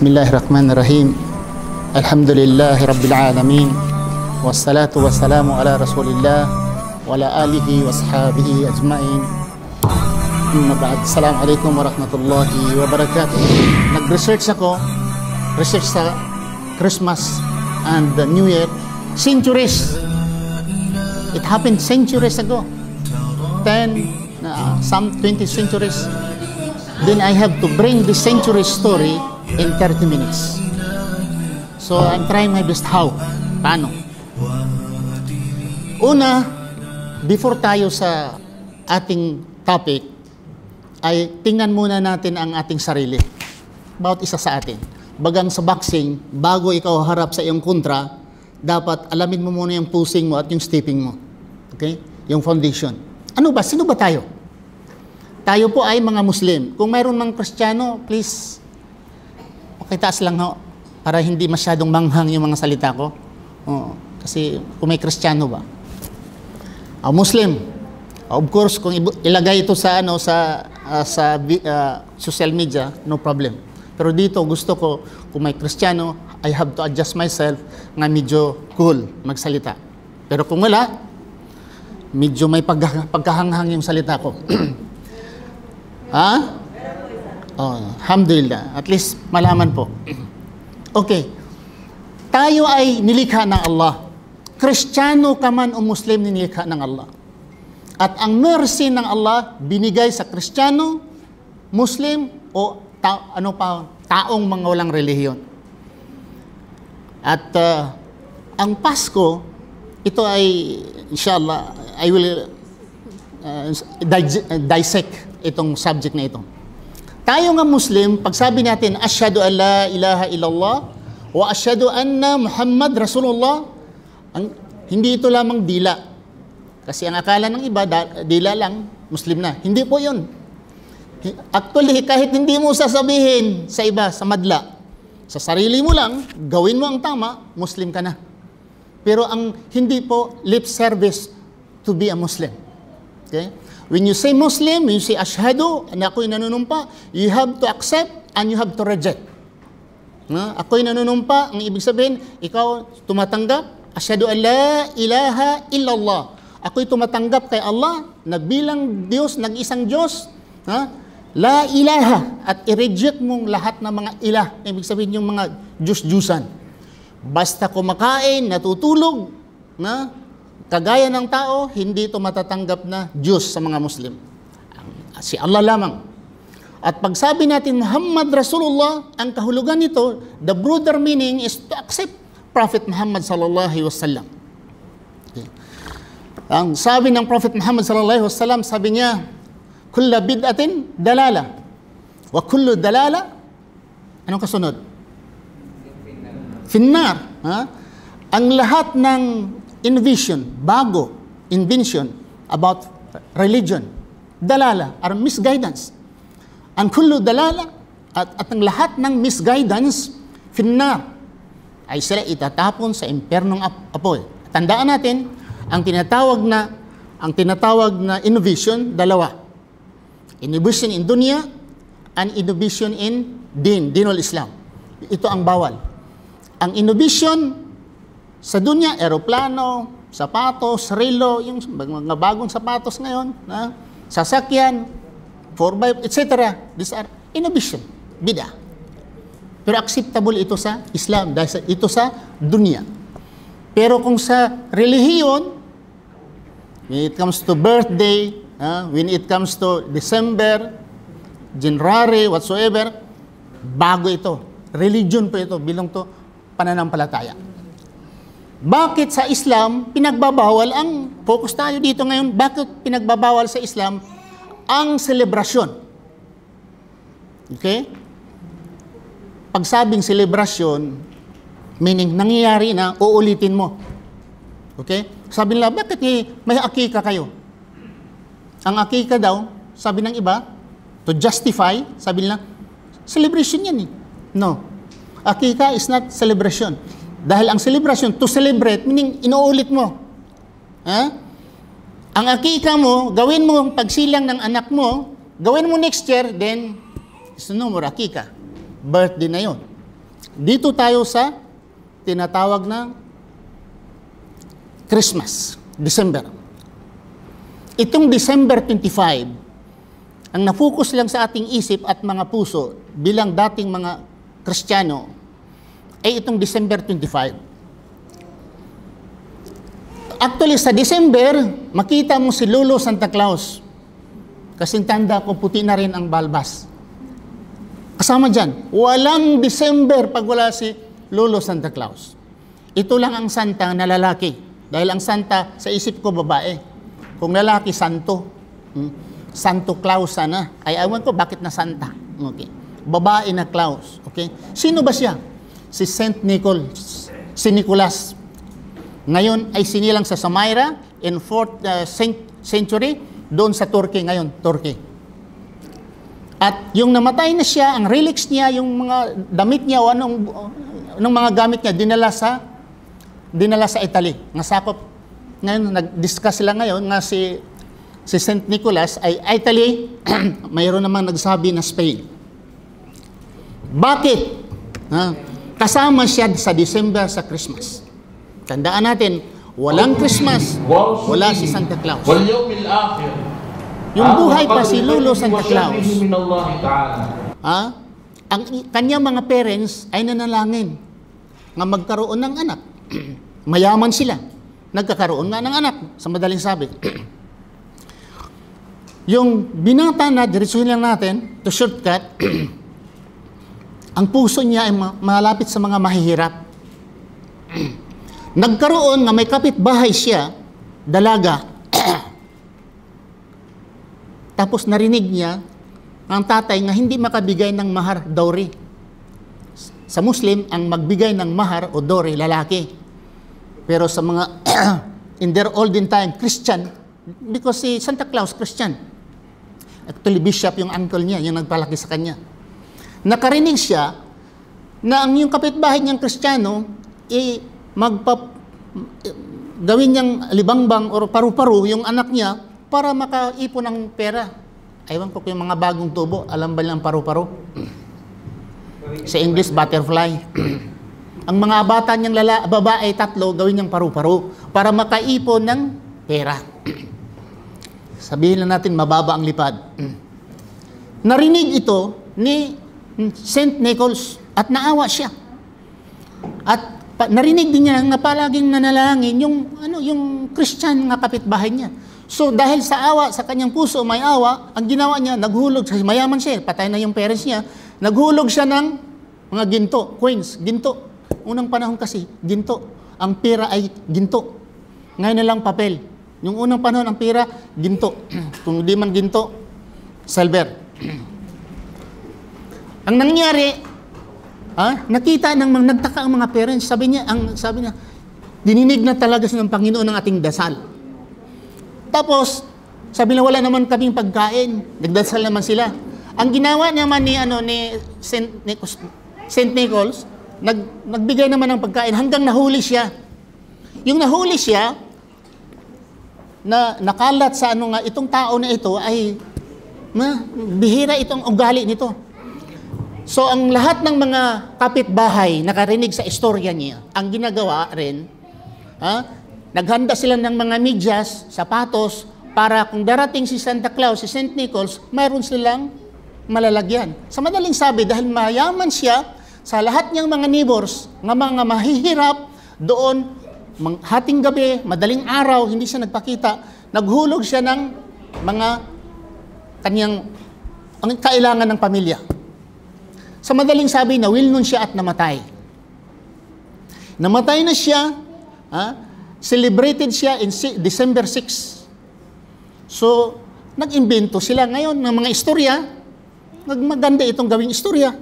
Bismillahirrahmanirrahim. Alhamdulillahi Rabbil Alamin. Wassalatu wassalamu ala Rasulillah wa ala alihi wa sahabihi ajma'in. Amma ba'd. Assalamualaikum warahmatullahi wabarakatuh. Nag-research ako, research sa Christmas and the New Year. Centuries. It happened centuries ago. 10, some 20 centuries. Then I have to bring the century story in 30 minutes. So I'm trying my best. How? Paano? Una, before tayo sa ating topic, ay tingnan muna natin ang ating sarili. Bawat isa sa atin. Bagang sa boxing, bago ikaw harap sa iyong kontra, dapat alamin mo muna yung pusing mo at yung stepping mo. Okay? Yung foundation. Ano ba? Sino ba tayo? Tayo po ay mga Muslim. Kung mayroon mang Kristiyano, please, pakitaas lang ho, para hindi masyadong manghang yung mga salita ko. Kasi kung may Kristiyano ba? Muslim. Of course, kung ilagay ito sa social media, no problem. Pero dito gusto ko, kung may Kristiyano, I have to adjust myself nga medyo cool magsalita. Pero kung wala, medyo may pagkahanghang yung salita ko. Ha? Alhamdulillah. At least malaman po. Okay. Tayo ay nilikha ng Allah. Kristiyano ka man o Muslim, nilikha ng Allah. At ang mercy ng Allah binigay sa Kristiyano, Muslim o taong mga walang relihiyon. At ang Pasko, ito ay inshallah I will dissect itong subject na ito. Tayo nga Muslim, pag sabi natin, Asyhadu an la ilaha illallah wa asyhadu anna Muhammad Rasulullah, hindi ito lamang dila. Kasi ang akala ng iba, dila lang, Muslim na. Hindi po yun. Actually, kahit hindi mo sasabihin sa iba, sa madla, sa sarili mo lang, gawin mo ang tama, Muslim ka na. Pero ang hindi po lip service to be a Muslim. Okay? When you say Muslim, when you say Ashhadu, na ako'y nanunumpa, you have to accept and you have to reject. Ako'y nanunumpa, ang ibig sabihin, ikaw tumatanggap, Ashhadu an la ilaha illallah. Ako'y tumatanggap kay Allah, na bilang Diyos, nag-isang Diyos, la ilaha, at i-reject mong lahat ng mga ilah. Ibig sabihin yung mga Diyos-Diyusan. Basta kumakain, natutulog, kagaya ng tao, hindi ito matatanggap na Diyos sa mga Muslim. Si Allah lamang. At pag sabi natin Muhammad Rasulullah, ang kahulugan nito, the broader meaning is to accept Prophet Muhammad sallallahu alaihi wasallam. Okay. Ang sabi ng Prophet Muhammad sallallahu alaihi wasallam, sabi niya, kulla bid'atin dalala, wa kullu dalala, anong kasunod? Finnar. Ang lahat ng invention about religion, dalala, or misguidance. Ang kullu dalala, at ang lahat ng misguidance, finnar, ay sila itatapon sa impernong apoy. Tandaan natin, ang tinatawag na innovation, dalawa. Innovation in dunya, and innovation in dinul Islam. Ito ang bawal. Ang innovation sa dunya, eroplano, sapatos, relo, yung mga bagong sapatos ngayon, sasakyan, 4x, etc. These are innovation, bid'ah. Pero acceptable ito sa Islam, dahil ito sa dunya. Pero kung sa relihiyon, when it comes to birthday, when it comes to December, January, whatsoever, bago ito. Religion po ito, bilang to pananampalataya. Bakit sa Islam, pinagbabawal ang, focus tayo dito ngayon, bakit pinagbabawal sa Islam ang selebrasyon? Okay? Pagsabing selebrasyon, meaning nangyayari na, uulitin mo. Okay? Sabi nila, bakit may akika kayo? Ang akika daw, sabi ng iba, to justify, sabi nila, celebration yan eh. No. Akika is not celebration. Dahil ang celebration, to celebrate, meaning inuulit mo. Ang akika mo, gawin mo ang pagsilang ng anak mo, gawin mo next year, then, no more akika. Birthday na yun. Dito tayo sa tinatawag na Christmas, December. Itong December 25, ang na-focus lang sa ating isip at mga puso bilang dating mga Kristiyano ay itong December 25. Actually, sa December, makita mo si Lolo Santa Claus. Kasing tanda ko, puti na rin ang balbas. Kasama dyan, walang December pag wala si Lolo Santa Claus. Ito lang ang Santa na lalaki. Dahil ang Santa, sa isip ko, babae. Kung lalaki, Santo. Santo Claus sana. Ay, awan ko, bakit na Santa? Okay. Babae na Claus. Okay. Sino ba siya? Si Saint Nicholas. Si Nicholas. Ngayon ay sinilang sa Samira in 4th century, doon sa Turkey ngayon, Turkey. At yung namatay na siya, ang relics niya, yung mga damit niya, o anong mga gamit niya, dinala sa Italy. Nasakop, ngayon, nag-discuss sila ngayon nga si Saint Nicholas ay Italy, mayroon namang nagsabi na Spain. Bakit? Kasama siya sa December sa Christmas. Tandaan natin, walang Christmas, wala si Santa Claus. Yung buhay pa si Lolo Santa Claus. Ang kanyang mga parents ay nanalangin nga magkaroon ng anak. Mayaman sila. Nagkakaroon nga ng anak, sa madaling sabi. Yung binata na, diretsuhin lang natin, to shortcut, ang puso niya ay malapit sa mga mahihirap. Nagkaroon nga may kapitbahay siya, dalaga. Tapos narinig niya ang tatay nga hindi makabigay ng mahar, dowry. Sa Muslim, ang magbigay ng mahar o dowry, lalaki. Pero sa mga, in their olden time, Christian, because si Santa Claus, Christian. Actually, bishop yung uncle niya, yung nagpalaki sa kanya. Nakarinig siya na ang yung kapitbahay niyang Kristiyano, gawin niyang libangbang o paru-paru yung anak niya para makaipon ng pera. Aywan ko yung mga bagong tubo, alam ba nilang paru-paru? Sa English, butterfly. Ang mga bata niyang babae, 3, gawin niyang paru-paru para makaipon ng pera. Sabihin lang natin, mababa ang lipad. Narinig ito ni Saint Nicholas at naawa siya. At narinig din niya nga palaging nanalangin yung Christian nga kapitbahay niya. So dahil sa awa, sa kanyang puso may awa, ang ginawa niya, naghulog, mayaman siya, patay na yung parents niya, naghulog siya ng mga ginto, coins, ginto. Unang panahon kasi, ginto. Ang pera ay ginto. Ngayon na lang papel. Yung unang panahon, ang pera, ginto. Kung di man ginto, silver. Ang nangyari, nakita nagtaka ang mga parents. Sabi niya, dininig na talaga ng Panginoon ng ating dasal. Tapos, sabi na wala naman kaming pagkain. Nagdasal naman sila. Ang ginawa naman ni Saint Nicholas, nagbigay naman ng pagkain hanggang nahuli siya. Yung nahuli siya, na nakalat sa itong tao na ito ay bihira itong ugali nito. So, ang lahat ng mga kapitbahay nakarinig sa istorya niya, ang ginagawa rin, naghanda sila ng mga medyas, sapatos, para kung darating si Santa Claus, si Saint Nicholas, mayroon silang malalagyan. Sa madaling sabi, dahil mayaman siya, sa lahat niyang mga neighbors, ng mga mahihirap, doon, hating gabi, madaling araw, hindi siya nagpakita, naghulog siya ng mga kanyang kailangan ng pamilya. Sa madaling sabi, nawilnon siya at namatay. Namatay na siya, celebrated siya in December 6. So, nag-imbento sila ngayon ng mga istorya. Maganda itong gawing istorya.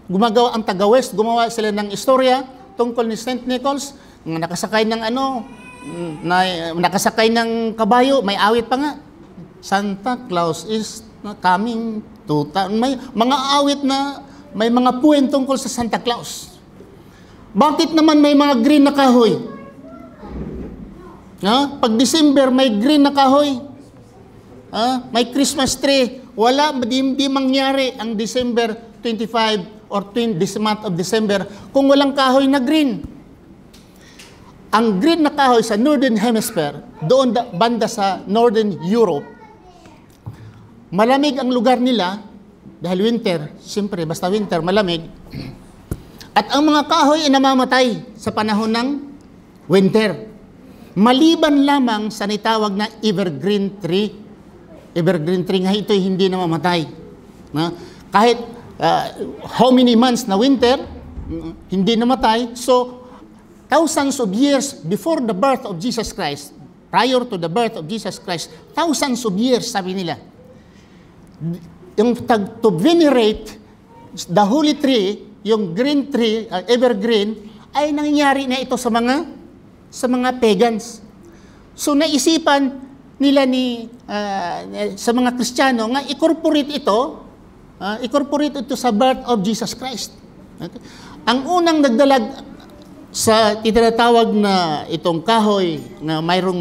Gumagawa ang taga-West, gumawa sila ng istorya tungkol ni Saint Nicholas, nakasakay ng nakasakay ng kabayo, may awit pa nga. Santa Claus is coming to town. May mga awit na may mga puwen tungkol sa Santa Claus. Bakit naman may mga green na kahoy? Pag December, may green na kahoy. May Christmas tree. Wala, di mangyari ang December 25 or this month of December kung walang kahoy na green. Ang green na kahoy sa Northern Hemisphere, doon banda sa Northern Europe, malamig ang lugar nila dahil winter, siyempre basta winter, malamig. At ang mga kahoy ay namamatay sa panahon ng winter. Maliban lamang sa nitawag na evergreen tree. Evergreen tree nga ito hindi namamatay. Kahit how many months na winter, hindi namatay. So, thousands of years before the birth of Jesus Christ, prior to the birth of Jesus Christ, thousands of years, sabi nila, yung to venerate the holy tree, yung green tree, evergreen, ay nangyayari na ito sa mga pagans. So naisipan nila sa mga Kristiyano nga incorporate ito sa birth of Jesus Christ. Okay? Ang unang nagdalag sa tinatawag na itong kahoy na mayroong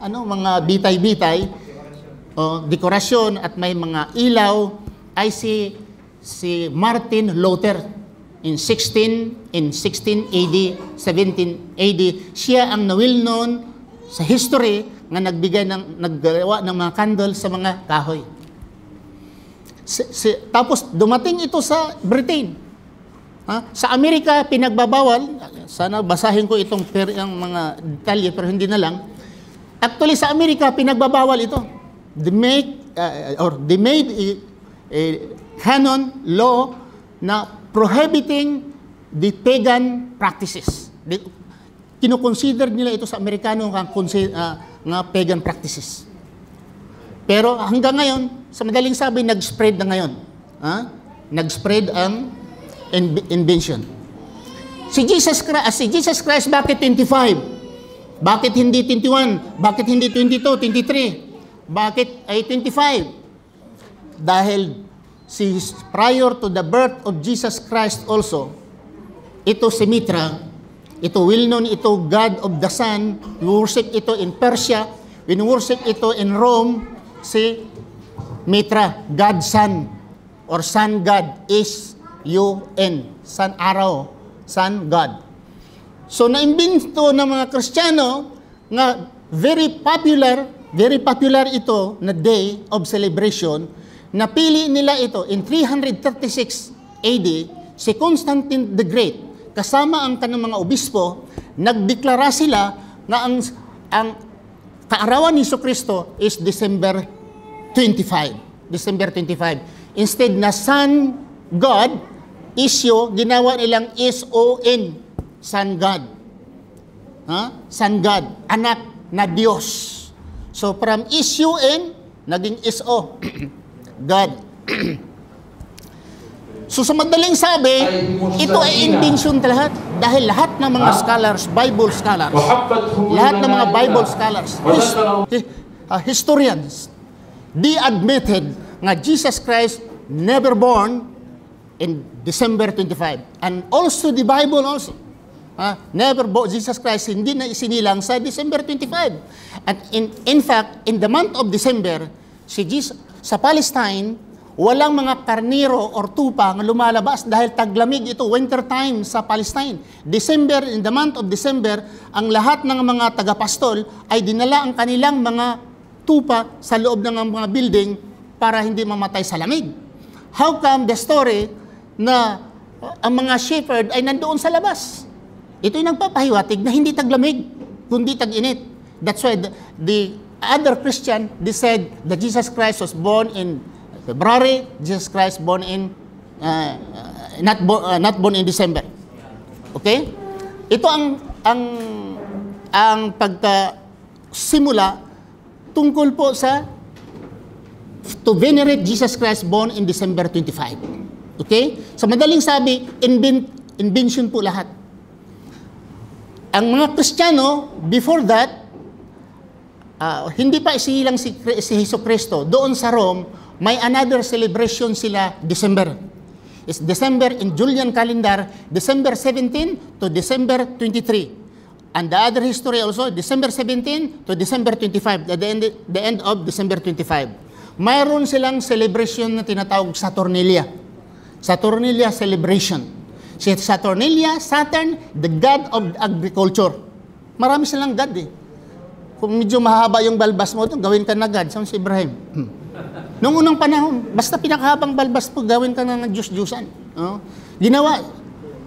mga bitay-bitay o dekorasyon at may mga ilaw ay si Martin Luther in 16 AD, 17 AD. Siya ang well-known sa history na naggawa ng mga candle sa mga kahoy. Tapos dumating ito sa Britain. Sa Amerika, pinagbabawal. Sana basahin ko itong mga detalye pero hindi na lang. Actually, sa Amerika, pinagbabawal ito. They made a canon law na prohibiting the pagan practices. Kinoconsider nila ito sa Amerikano nga pagan practices. Pero hanggang ngayon, sa madaling sabi, nag-spread na ngayon. Nag-spread ang invention. Si Jesus Christ, bakit 25? Bakit hindi 21? Bakit hindi 22, 23? Bakit ay 25? Dahil prior to the birth of Jesus Christ also, ito si Mitra, ito well-known, ito God of the Sun, we worship ito in Persia, we worship ito in Rome, si Mitra, God Sun, or Sun God, S-U-N, Sun Araw, Sun God. So naimbento ng mga Kristiyano nga very popular ito na day of celebration. Napili nila ito in 336 AD, si Constantine the Great, kasama ang kanang mga obispo, nagdeklara sila na ang kaarawan ni Jesucristo is December 25. December 25. Instead na Sun God, ginawa nilang S-O-N, Sun God. Sun God, anak na Diyos. So from S-U-N, naging S-O. God. So sa madaling sabi, ito ay invention lahat. Dahil lahat ng mga scholars, Bible scholars, lahat ng mga Bible scholars, historians, they admitted nga Jesus Christ never born in December 25. And also the Bible also. Jesus Christ hindi na isinilang sa December 25. And in fact, in the month of December, sa Palestine, walang mga karniro or tupa na lumalabas dahil taglamig ito, winter time sa Palestine. In the month of December, ang lahat ng mga tagapastol ay dinala ang kanilang mga tupa sa loob ng mga building para hindi mamatay sa lamig. How come the story na ang mga shepherd ay nandoon sa labas? Ito'y nagpapahiwatig na hindi taglamig, kundi tag-init. That's why the other Christian, they said that Jesus Christ was born in February, Jesus Christ born in not born in December. Okay? Ito ang pagkasimula tungkol po sa to venerate Jesus Christ born in December 25. Okay? Sa madaling sabi, invention po lahat. Ang mga Kristiyano, before that, hindi pa isinilang si Jesucristo. Doon sa Rome, may another celebration sila, December. It's December in Julian calendar, December 17 to December 23. And the other history also, December 17 to December 25, the end of December 25. Mayroon silang celebration na tinatawag Saturnalia. Saturnalia celebration. Si Saturnalia, Saturn, the god of agriculture. Marami silang god eh. Kung medyo mahaba yung balbas mo, gawin ka na god. Saan si Ibrahim? Noong unang panahon, basta pinakahabang balbas po, gawin ka na ng Diyos-Diyusan. Ginawa.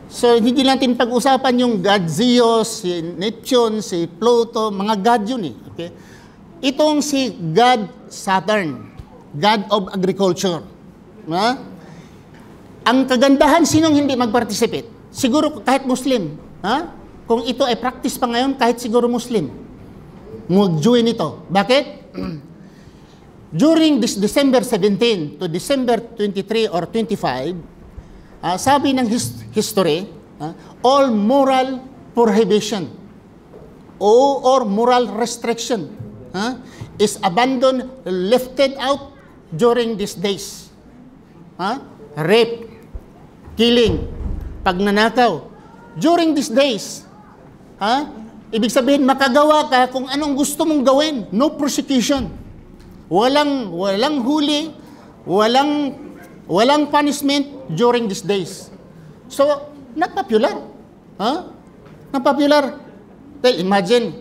So, hindi natin pag-usapan yung God Zeus, si Neptune, si Pluto, mga god yun eh. Okay? Itong si God Saturn, God of Agriculture. Ang kagandahan, sinong hindi mag-participate? Siguro kahit Muslim. Kung ito ay practice pa ngayon, kahit siguro Muslim. Mag-join ito. Bakit? During this December 17 to December 23 or 25, sabi ng history, all moral prohibition or moral restriction is abandoned, lifted out during these days. Rape, killing, pagnanakaw. During these days, ibig sabihin, makagawa ka kung anong gusto mong gawin. No prosecution. Walang huli, walang punishment during these days. So, not popular. Not popular. Well, imagine,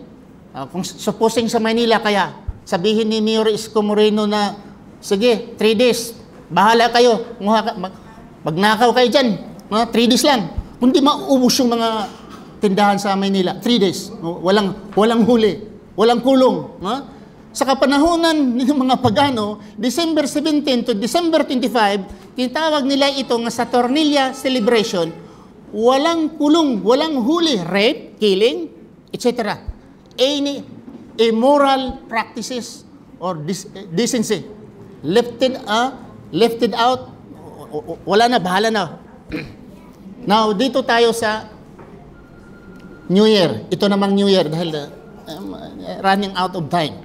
kung supposing sa Manila, kaya sabihin ni Mayor Isko Moreno na, sige, 3 days, bahala kayo, magnakaw kayo dyan, 3 days lang. Kundi maubos yung mga tindahan sa Manila, 3 days. Walang huli, walang kulong. Sa kapanahonan ng mga pagano, December 17 to December 25, tinatawag nila ito nga Saturnalia celebration, walang kulong, walang huli, rape, killing, etc. Any immoral practices or decency. Lifted out, wala na, bahala na. Now, dito tayo sa New Year. Ito namang New Year dahil running out of time.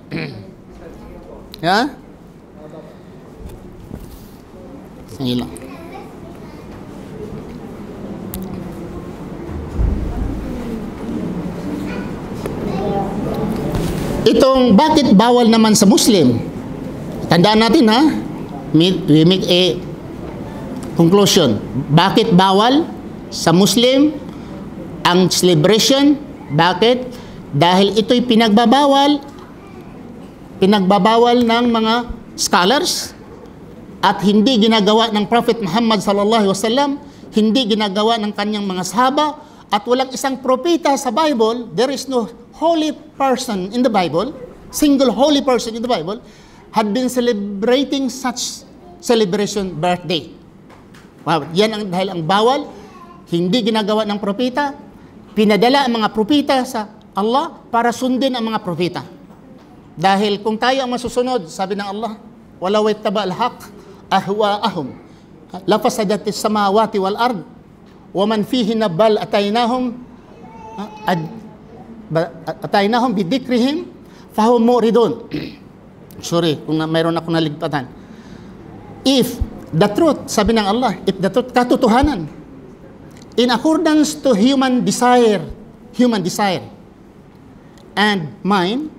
Sige lang. Itong bakit bawal naman sa Muslim? Tandaan natin we make a conclusion. Bakit bawal sa Muslim ang celebration? Bakit? Dahil ito'y pinagbabawal ng mga scholars at hindi ginagawa ng Prophet Muhammad sallallahu alaihi wasallam, hindi ginagawa ng kanyang mga sahaba, at walang isang propeta sa Bible. There is no holy person in the Bible, single holy person in the Bible had been celebrating such celebration birthday. Wow, yan dahil ang bawal, hindi ginagawa ng propeta, pinadala ang mga propeta sa Allah para sundin ang mga propeta. Dahil kung tayo ang masusunod, sabi ng Allah, walaw ittaba al-haq ahwaahum lafasadat as-samawati wal ard wa man fihinna bal ataynahum bidikrihim fahum muridun. Sorry kung mayroon ako naligpatan. If the truth, sabi ng Allah, if the truth, katotohanan, in accordance to human desire and mind,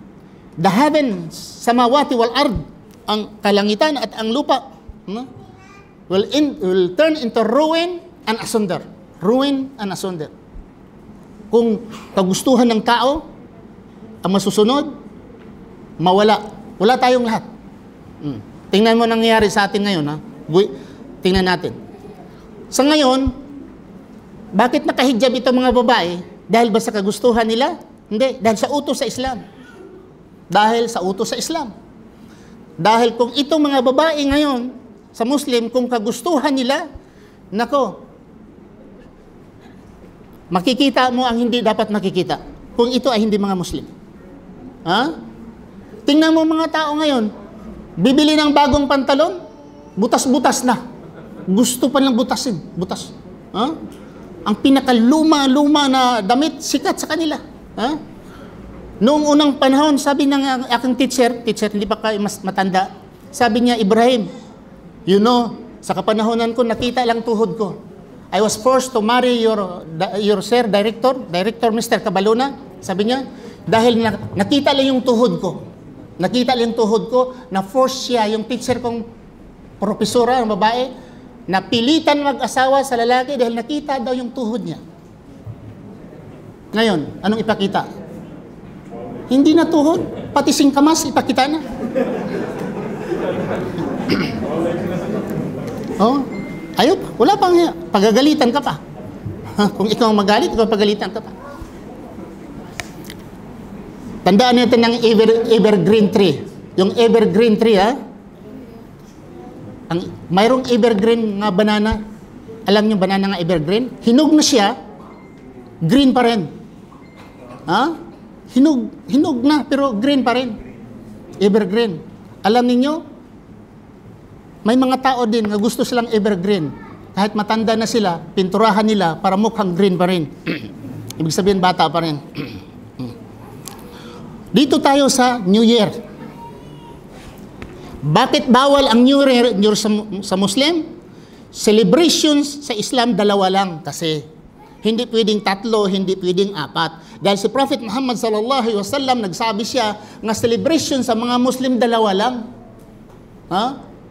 the heavens, samawati wal ard, ang kalangitan at ang lupa, will turn into ruin and asunder. Ruin and asunder. Kung kagustuhan ng tao ang masusunod, mawala. Wala tayong lahat. Tingnan mo nangyayari sa atin ngayon. Tingnan natin. Sa ngayon, bakit nakahijab itong mga babae? Dahil ba sa kagustuhan nila? Hindi. Dahil sa utos sa Islam. Dahil sa utos sa Islam. Dahil kung itong mga babae ngayon, sa Muslim, kung kagustuhan nila, nako, makikita mo ang hindi dapat makikita. Kung ito ay hindi mga Muslim. Tingnan mo mga tao ngayon, bibili ng bagong pantalon, butas-butas na. Gusto pa lang butasin. Butas. Ang pinakaluma-luma na damit, sikat sa kanila. Noong unang panahon, sabi ng aking teacher, hindi pa kayo mas matanda, sabi niya, Ibrahim, you know, sa kapanahonan ko, nakita lang tuhod ko. I was forced to marry your sir, director Mr. Cabaluna, sabi niya, dahil nakita lang yung tuhod ko. Nakita lang yung tuhod ko, na force siya, yung teacher kong profesora, ang babae, napilitan mag-asawa sa lalaki dahil nakita daw yung tuhod niya. Ngayon, anong ipakita? Hindi na tuhod, pati singkamas ipakita na. Oh, ayop, wala pang pagagalitan ka pa. Kung ikaw ang magalit, ikaw pagalitan ka pa. Tandaan natin ng evergreen tree. Yung evergreen tree, mayroong evergreen nga banana. Alam niyo banana nga evergreen? Hinog na siya, green pa rin. Hinog na, pero green pa rin. Evergreen. Alam niyo, may mga tao din na gusto silang evergreen. Kahit matanda na sila, pinturahan nila para mukhang green pa rin. Ibig sabihin, bata pa rin. Dito tayo sa New Year. Bakit bawal ang New Year sa Muslim? Celebrations sa Islam, dalawa lang. Kasi hindi pwedeng 3, hindi pwedeng 4. Dahil si Prophet Muhammad sallallahu alaihi wasallam nagsabi siya ng celebration sa mga Muslim, dalawa lang.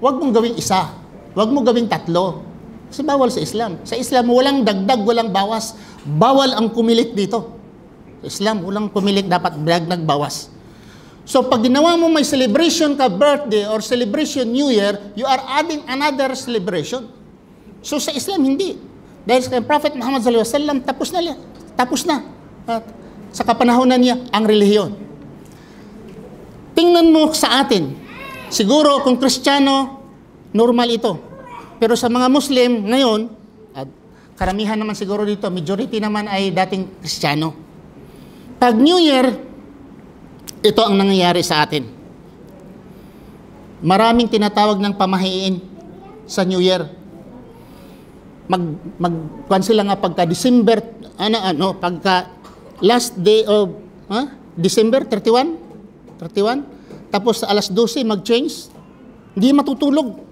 Huwag mong gawing 1. Huwag mo gawing 3. Kasi bawal sa Islam. Sa Islam, walang dagdag, walang bawas. Bawal ang kumilit dito. Sa Islam, walang kumilit, dapat dagdag, bawas. So, pag ginawa mo may celebration ka, birthday, or celebration New Year, you are adding another celebration. So, sa Islam, hindi. Dahil sa Prophet Muhammad sallallahu alaihi wasallam, tapos na. At sa kapanahonan niya, ang relihiyon. Tingnan mo sa atin. Siguro, kung Kristiyano, normal ito. Pero sa mga Muslim, ngayon, at karamihan naman siguro dito, majority naman ay dating Kristiyano. Pag New Year, ito ang nangyayari sa atin. Maraming tinatawag ng pamahiin sa New Year. Kuwan sila nga pagka December, pagka last day of December 31, tapos sa alas 12 mag-change, hindi matutulog.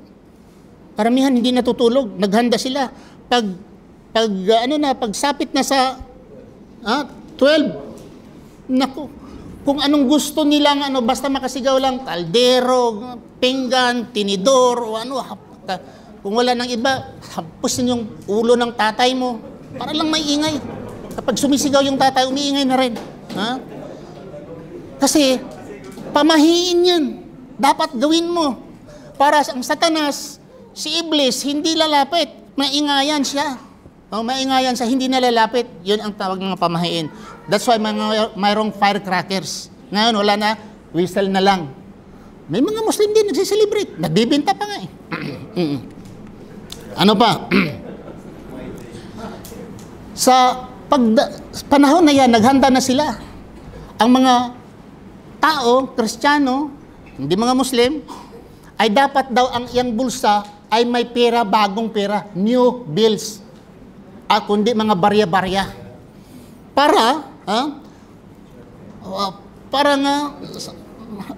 Karamihan hindi natutulog, naghanda sila. Pagsapit na sa 12, naku, kung anong gusto nilang basta makasigaw lang, kaldero, pinggan, tinidor, o kung wala nang iba, hampusin yung ulo ng tatay mo para lang may ingay. Kapag sumisigaw yung tatay, umiingay na rin. Kasi pamahiin yan. Dapat gawin mo. Para ang Satanas, si Iblis, hindi lalapit. Maingayan siya. Maingayan siya, hindi nalalapit. Yun ang tawag ng pamahiin. That's why mayroong firecrackers. Ngayon, wala na, whistle na lang. May mga Muslim din nagsiselebrate. Nagbibinta pa nga eh. Ano pa? Sa panahon na yan, naghanda na sila. Ang mga tao, Kristiyano, hindi mga Muslim, ay dapat daw ang iyang bulsa ay may pera, bagong pera, new bills. Kundi mga barya-barya. Para nga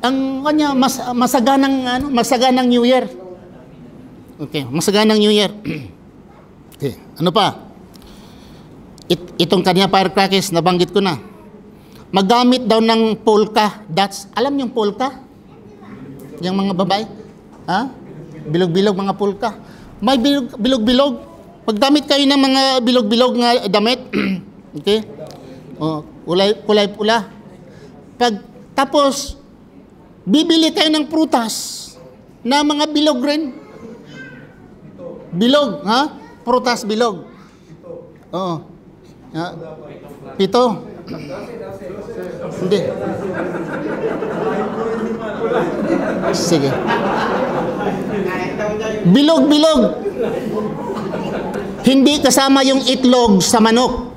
ang kanya masaganang New Year. Okay, masaganang New Year. Okay, ano pa? Itong kanya firecrackers, nabanggit ko na. Magamit daw ng polka dots. Alam niyo yung polka? Yung mga babae? Bilog-bilog mga polka. May bilog-bilog. Pagdamit kayo ng mga bilog-bilog nga damit. Okay? Kulay pula. Tapos, bibili kayo ng prutas na mga bilog rin. Bilog, Prutas bilog. Oo. 7. Hindi. Sige. Bilog-bilog. Hindi kasama yung itlog sa manok.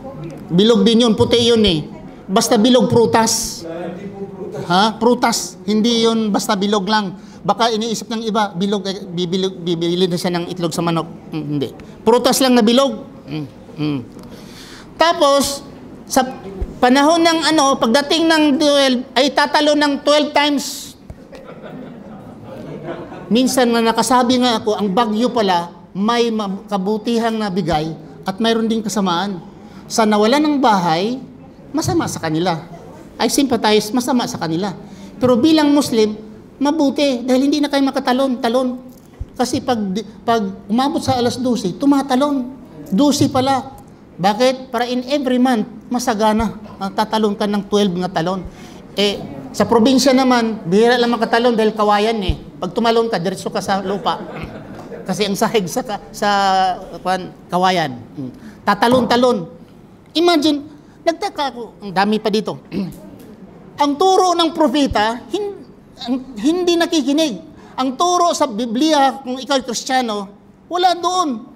Bilog din yun, puti yun eh. Basta bilog prutas. Prutas. Hindi yun basta bilog lang. Baka iniisip ng iba, bilog, bibili na siya ng itlog sa manok. Hindi. Prutas lang na bilog. Tapos, sa panahon ng pagdating ng 12, ay tatalo ng 12 times. Minsan na nakasabi nga ako, ang Bagyo pala, may kabutihang nabigay at mayroon din kasamaan. Sa nawalan ng bahay, masama sa kanila. I sympathize, masama sa kanila. Pero bilang Muslim, mabuti dahil hindi na kayo makatalon. Kasi pag umabot sa alas 12, tumatalon. 12 pala. Bakit? Para in every month, masagana. Tatalon ka ng 12 nga talon. Sa probinsya naman, bihira lang makatalon dahil kawayan eh. Pag tumalon ka, diretso ka sa lupa. Kasi ang sahig sa kawayan. Tatalon-talon. Imagine, nagtaka ako, ang dami pa dito. Ang turo ng propeta, hindi nakikinig. Ang turo sa Biblia, kung ikaw Kristiyano, wala doon.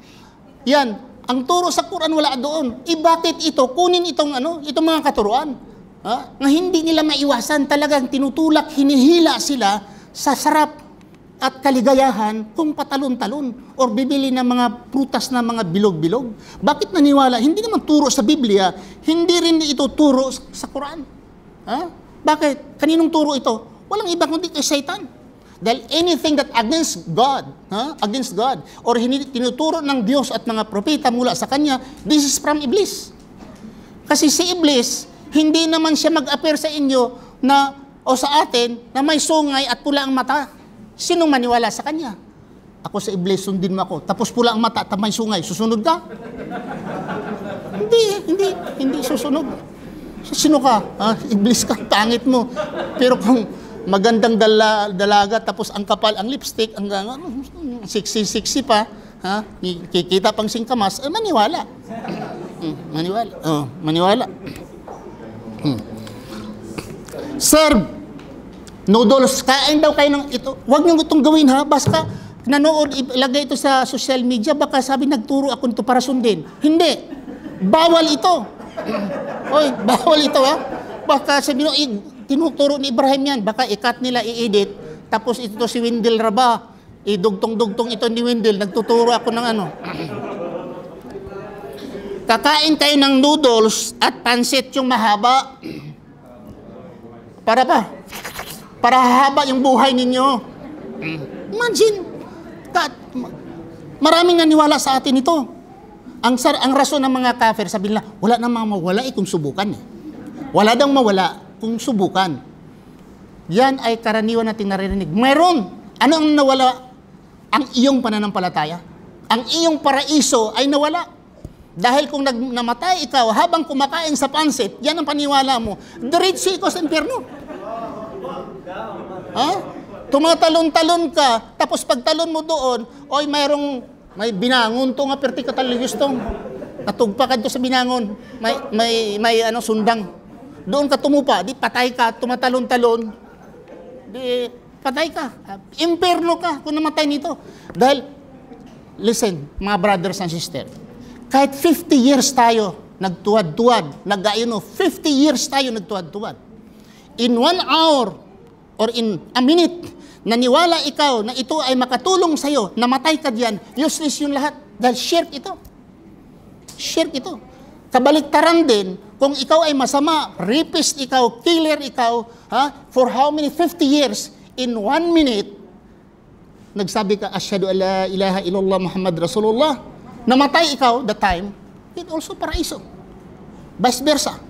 Yan, ang turo sa Quran wala doon. Bakit ito? Kunin itong mga katuruan. Na hindi nila maiwasan, talagang tinutulak, hinihila sila sa sarap at kaligayahan kung patalon-talon or bibili ng mga prutas na mga bilog-bilog. Bakit naniwala? Hindi naman turo sa Biblia, hindi rin ito turo sa Quran. Bakit? Kaninong turo ito? Walang iba kundi kay Satan. Dahil anything that against God, or tinuturo ng Diyos at mga propeta mula sa Kanya, this is from Iblis. Kasi si Iblis, hindi naman siya mag-appear sa inyo o sa atin na may sungay at pula ang mata. Sinong maniwala sa Kanya? Ako sa Iblis, sundin mo ako. Tapos pula ang mata at may sungay. Susunod ka? Hindi susunod. Sino ka? Iblis ka, pangit mo. Pero kung magandang dalaga, tapos ang kapal, ang lipstick, ang sexy pa, kikita pang singkamas, maniwala. Maniwala. Sir, noodles, kain daw kayo ng ito. Huwag niyo itong gawin basta nanood, ilagay ito sa social media, baka sabi nagturo ako nito para sundin. Hindi. Bawal ito. Bawal ito Baka sabi nyo, tinuturo ni Ibrahim yan, baka ikat nila, i-edit, tapos ito si Wendell Raba, idugtong-dugtong ito ni Wendell, nagtuturo ako ng Kakain kayo ng noodles at pansit yung mahaba. Para hahaba yung buhay ninyo. Imagine, maraming naniwala sa atin ito. Ang rason ng mga kafir, sabi nila, wala namang mawala kung subukan. Wala daw mawala kung subukan. Yan ay karaniwan natin naririnig. Meron. Ano ang nawala? Ang iyong pananampalataya. Ang iyong paraiso ay nawala. Dahil kung namatay ikaw habang kumakain sa pansit, yan ang paniwala mo. Diretso ikaw sa impyerno. Tumatalon-talon ka, tapos pagtalon mo doon, may binangon to nga perti ka taligos tong. Natugpa ka doon sa binangon. May sundang. Doon ka tumupa, di patay ka, tumatalon-talon. Di patay ka. Impyerno ka kung namatay nito. Dahil, listen, mga brothers and sisters, kahit 50 years tayo nagtuwad-tuwad, 50 years tayo nagtuwad-tuwad. In 1 hour or in a minute, naniwala ikaw na ito ay makatulong sa'yo, namatay ka diyan, useless yung lahat. Dahil shirk ito. Shirk ito. Kabaliktaran din, kung ikaw ay masama, rapist ikaw, killer ikaw, for how many? 50 years, in 1 minute, nagsabi ka, Asyhadu an la ilaha illallah Muhammad Rasulullah, namatay ikaw, the time, it also paraiso. Vice versa.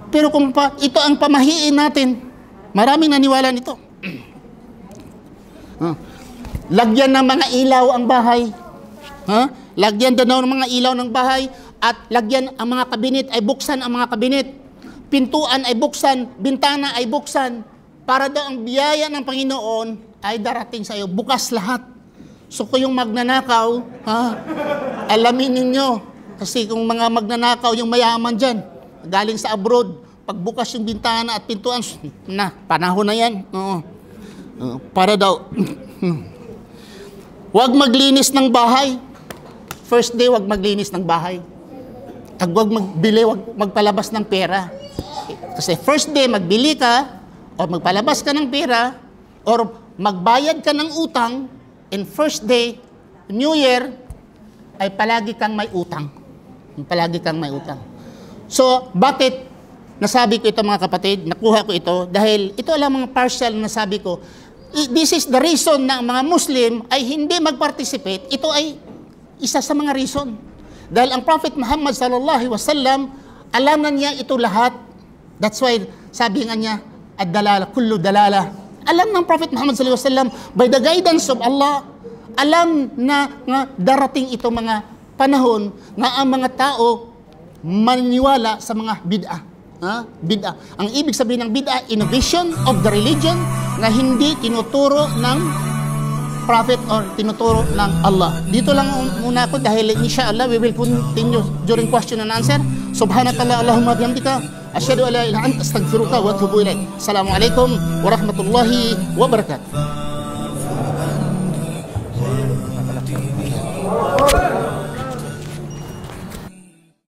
Pero kung ito ang pamahiin natin, maraming naniwala nito. Lagyan ng mga ilaw ang bahay. Lagyan daw ng mga ilaw ng bahay at lagyan ang mga kabinet ay buksan ang mga kabinet. Pintuan ay buksan, bintana ay buksan para daw ang biyaya ng Panginoon ay darating sa iyo. Bukas lahat. So kung yung magnanakaw, alamin ninyo. Kasi kung mga magnanakaw, yung mayaman dyan, galing sa abroad, pagbukas yung bintana at pintuan, panahon na yan. Para daw, huwag maglinis ng bahay. First day, huwag maglinis ng bahay. Huwag magbili, huwag magpalabas ng pera. Kasi first day, magbili ka, o magpalabas ka ng pera, or magbayad ka ng utang, and first day, New Year, ay palagi kang may utang. Palagi kang may utang. So, bakit nasabi ko ito mga kapatid, nakuha ko ito, dahil ito lang mga partial na nasabi ko, this is the reason na mga Muslim ay hindi mag-participate. Ito ay isa sa mga reason. Dahil ang Prophet Muhammad sallallahu alaihi wasallam, alam na niya ito lahat. That's why sabi nga niya, ad-dalala, kullu dalala. Alam ng Prophet Muhammad sallallahu alaihi wasallam, by the guidance of Allah, alam na nga darating ito mga panahon nga ang mga tao maniniwala sa mga bid'ah. Bid'ah. Ang ibig sabihin ng bid'ah, innovation of the religion na hindi tinuturo ng prophet or tinuturo ng Allah. Dito lang muna ako dahil inshallah we will continue during question and answer. Subhanakallah Allahumma bihamdika asyhadu an la ilaha illa anta astaghfiruka wa atubu ilaik. Assalamualaikum warahmatullahi wabarakatuh.